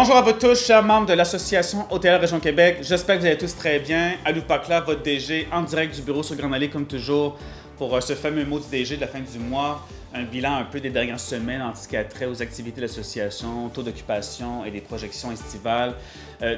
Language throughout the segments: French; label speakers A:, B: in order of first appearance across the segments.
A: Bonjour à vous tous, chers membres de l'Association Hôtelière Région Québec. J'espère que vous allez tous très bien. Alou Pacla, votre DG, en direct du bureau sur Grande Allée, comme toujours, pour ce fameux mot du DG de la fin du mois. Un bilan un peu des dernières semaines en ce qui a trait aux activités de l'association, taux d'occupation et des projections estivales.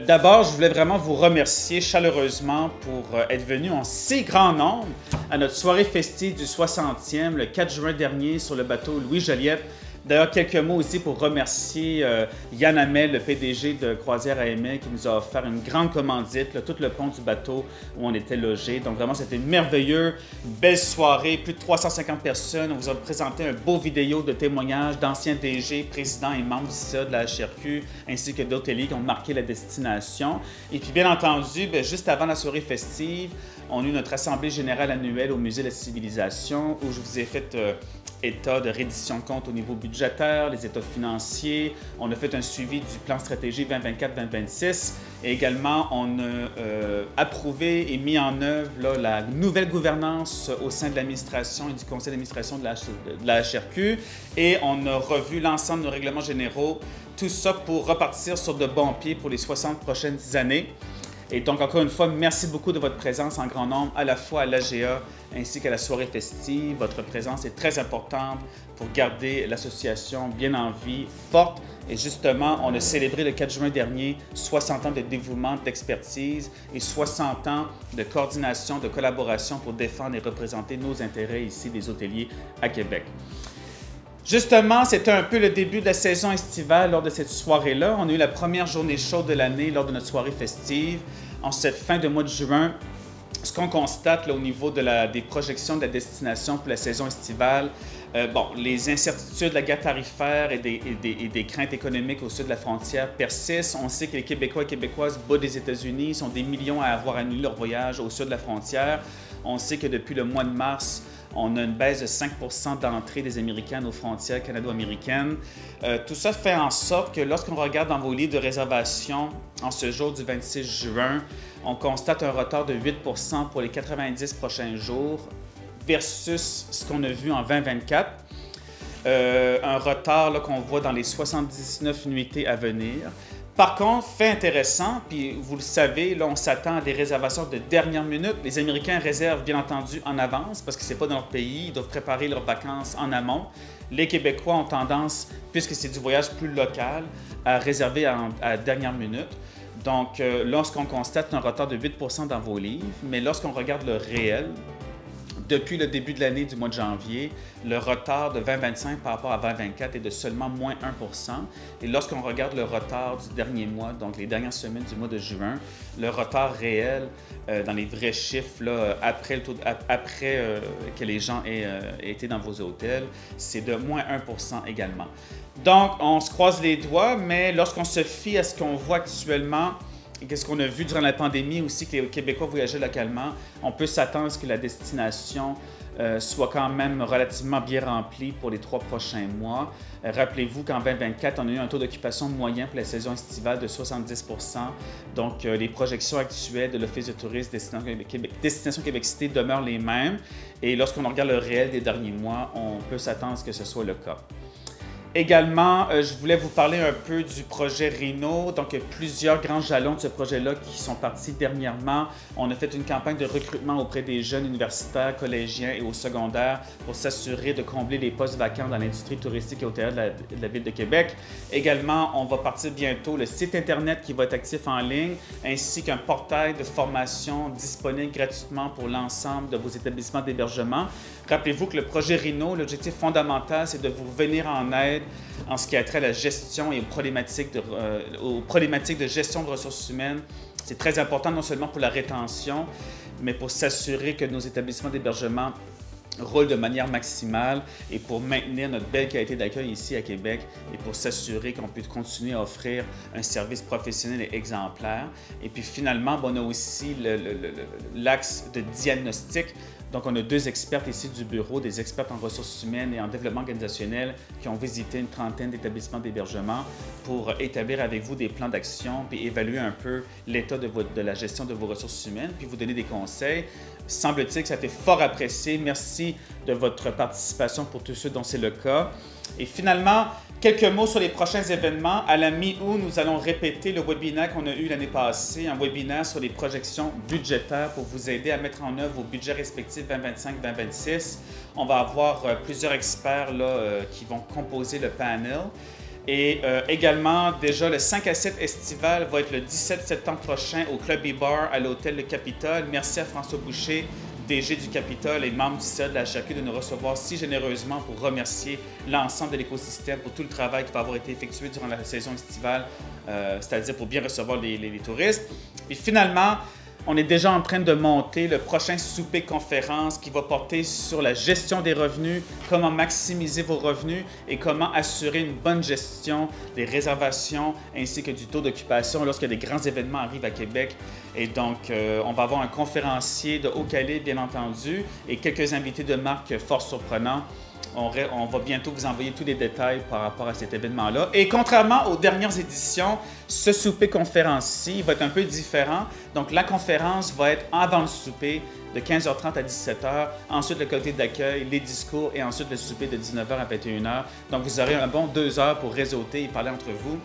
A: D'abord, je voulais vraiment vous remercier chaleureusement pour être venu en si grand nombre à notre soirée festive du 60e, le 4 juin dernier, sur le bateau Louis-Joliette. D'ailleurs, quelques mots aussi pour remercier Yann Hamel, le PDG de Croisière AML, qui nous a offert une grande commandite, là, tout le pont du bateau où on était logé. Donc vraiment, c'était merveilleux, une belle soirée, plus de 350 personnes. On vous a présenté un beau vidéo de témoignages d'anciens DG, présidents et membres du CA de la HRQ, ainsi que d'hôteliers qui ont marqué la destination. Et puis bien entendu, juste avant la soirée festive, on a eu notre assemblée générale annuelle au Musée de la Civilisation, où je vous ai fait état de reddition de compte au niveau budgétaire, les états financiers. On a fait un suivi du plan stratégie 2024-2026 et également on a approuvé et mis en œuvre là, la nouvelle gouvernance au sein de l'administration et du conseil d'administration de la HRQ et on a revu l'ensemble de nos règlements généraux, tout ça pour repartir sur de bons pieds pour les 60 prochaines années. Et donc, encore une fois, merci beaucoup de votre présence en grand nombre, à la fois à l'AGA ainsi qu'à la soirée festive. Votre présence est très importante pour garder l'association bien en vie, forte. Et justement, on a célébré le 4 juin dernier 60 ans de dévouement, d'expertise et 60 ans de coordination, de collaboration pour défendre et représenter nos intérêts ici des hôteliers à Québec. Justement, c'était un peu le début de la saison estivale lors de cette soirée-là. On a eu la première journée chaude de l'année lors de notre soirée festive. En cette fin de mois de juin, ce qu'on constate là, au niveau des projections de la destination pour la saison estivale, les incertitudes de la guerre tarifaire et des craintes économiques au sud de la frontière persistent. On sait que les Québécois et Québécoises bas des États-Unis sont des millions à avoir annulé leur voyage au sud de la frontière. On sait que depuis le mois de mars, on a une baisse de 5 % d'entrée des Américains à nos frontières canado-américaines. Tout ça fait en sorte que lorsqu'on regarde dans vos livres de réservation en ce jour du 26 juin, on constate un retard de 8 % pour les 90 prochains jours versus ce qu'on a vu en 2024. Un retard qu'on voit dans les 79 nuitées à venir. Par contre, fait intéressant, puis vous le savez, là, on s'attend à des réservations de dernière minute. Les Américains réservent bien entendu en avance parce que ce n'est pas dans leur pays, ils doivent préparer leurs vacances en amont. Les Québécois ont tendance, puisque c'est du voyage plus local, à réserver à dernière minute. Donc, lorsqu'on constate un retard de 8 % dans vos livres, mais lorsqu'on regarde le réel, depuis le début de l'année du mois de janvier, le retard de 2025 par rapport à 2024 est de seulement moins 1 %. Et lorsqu'on regarde le retard du dernier mois, donc les dernières semaines du mois de juin, le retard réel dans les vrais chiffres, là, après que les gens aient été dans vos hôtels, c'est de moins 1 % également. Donc, on se croise les doigts, mais lorsqu'on se fie à ce qu'on voit actuellement, et qu'est-ce qu'on a vu durant la pandémie aussi, que les Québécois voyageaient localement, on peut s'attendre à ce que la destination soit quand même relativement bien remplie pour les 3 prochains mois. Rappelez-vous qu'en 2024, on a eu un taux d'occupation moyen pour la saison estivale de 70 %. Donc, les projections actuelles de l'Office de tourisme Destination Québec Cité demeurent les mêmes. Et lorsqu'on regarde le réel des derniers mois, on peut s'attendre à ce que ce soit le cas. Également, je voulais vous parler un peu du projet Rino. Donc, il y a plusieurs grands jalons de ce projet-là qui sont partis dernièrement. On a fait une campagne de recrutement auprès des jeunes universitaires, collégiens et au secondaire pour s'assurer de combler les postes vacants dans l'industrie touristique et hôtelière de la Ville de Québec. Également, on va partir bientôt le site Internet qui va être actif en ligne, ainsi qu'un portail de formation disponible gratuitement pour l'ensemble de vos établissements d'hébergement. Rappelez-vous que le projet Rino, l'objectif fondamental, c'est de vous venir en aide en ce qui a trait à la gestion et aux problématiques de gestion de ressources humaines. C'est très important non seulement pour la rétention, mais pour s'assurer que nos établissements d'hébergement roulent de manière maximale et pour maintenir notre belle qualité d'accueil ici à Québec et pour s'assurer qu'on peut continuer à offrir un service professionnel et exemplaire. Et puis finalement, on a aussi l'axe de diagnostic. Donc, on a 2 expertes ici du bureau, des experts en ressources humaines et en développement organisationnel qui ont visité une trentaine d'établissements d'hébergement pour établir avec vous des plans d'action puis évaluer un peu l'état de la gestion de vos ressources humaines puis vous donner des conseils. Semble-t-il que ça a été fort apprécié. Merci de votre participation pour tous ceux dont c'est le cas. Et finalement, Quelques mots sur les prochains événements. À la mi-août, nous allons répéter le webinaire qu'on a eu l'année passée, un webinaire sur les projections budgétaires pour vous aider à mettre en œuvre vos budgets respectifs 2025-2026. On va avoir plusieurs experts là, qui vont composer le panel. Et également, déjà, le 5 à 7 estival va être le 17 septembre prochain au Club E-Bar à l'hôtel Le Capitole. Merci à François Boucher, DG du Capitole et membre du CA de la HAQ de nous recevoir si généreusement pour remercier l'ensemble de l'écosystème pour tout le travail qui va avoir été effectué durant la saison estivale, c'est-à-dire pour bien recevoir les touristes. Et finalement, on est déjà en train de monter le prochain souper conférence qui va porter sur la gestion des revenus, comment maximiser vos revenus et comment assurer une bonne gestion des réservations ainsi que du taux d'occupation lorsque des grands événements arrivent à Québec. Et donc, on va avoir un conférencier de haut calibre, bien entendu, et quelques invités de marque fort surprenants. On va bientôt vous envoyer tous les détails par rapport à cet événement-là. Et contrairement aux dernières éditions, ce souper conférence-ci va être un peu différent. Donc, la conférence va être avant le souper de 15h30 à 17h. Ensuite, le comité d'accueil, les discours et ensuite le souper de 19h à 21h. Donc, vous aurez un bon 2 heures pour réseauter et parler entre vous.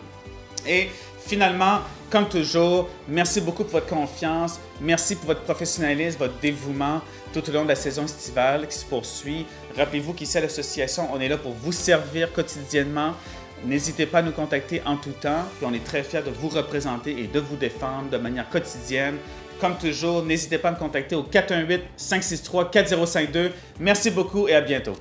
A: Et finalement, comme toujours, merci beaucoup pour votre confiance, merci pour votre professionnalisme, votre dévouement tout au long de la saison estivale qui se poursuit. Rappelez-vous qu'ici à l'association, on est là pour vous servir quotidiennement. N'hésitez pas à nous contacter en tout temps, puis on est très fiers de vous représenter et de vous défendre de manière quotidienne. Comme toujours, n'hésitez pas à me contacter au 418-563-4052. Merci beaucoup et à bientôt.